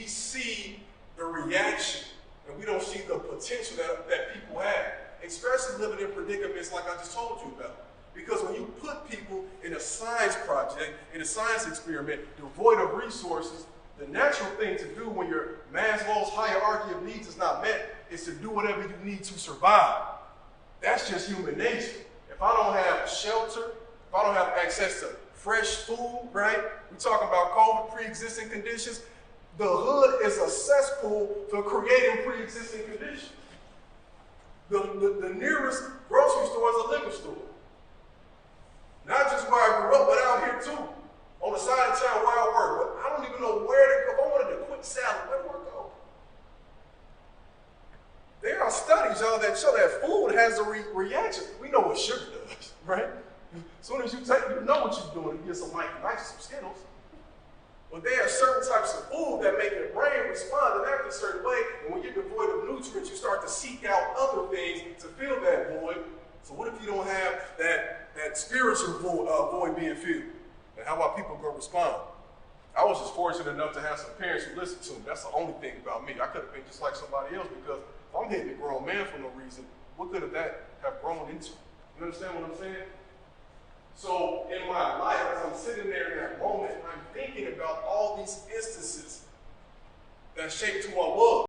see the reaction and we don't see the potential that people have, especially living in predicaments like I just told you about. Because when you put people in a science project, in a science experiment, devoid of resources, the natural thing to do when your Maslow's hierarchy of needs is not met is to do whatever you need to survive. That's just human nature. If I don't have shelter, if I don't have access to fresh food, right? We're talking about COVID, pre-existing conditions. The hood is a cesspool for creating pre-existing conditions. The nearest grocery store is a liquor store. Not just where I grew up, but out here too. On the side of town where I work. I don't even know where to go. If I wanted a quick salad, where do I go? There are studies, y'all, that show that food has a reaction. We know what sugar does, right? As soon as you know what you're doing. You get some Mike Nice, some Skittles. But there are certain types of food that make your brain respond and act a certain way. And when you're devoid of nutrients, you start to seek out other things to fill that void. So what if you don't have that spiritual void being filled? And how about people go respond? I was just fortunate enough to have some parents who listened to me. That's the only thing about me. I could have been just like somebody else, because if I'm hitting a grown man for no reason, what could that have grown into? You understand what I'm saying? So in my life, as I'm sitting there in that moment, I'm thinking about all these instances that shaped who I was.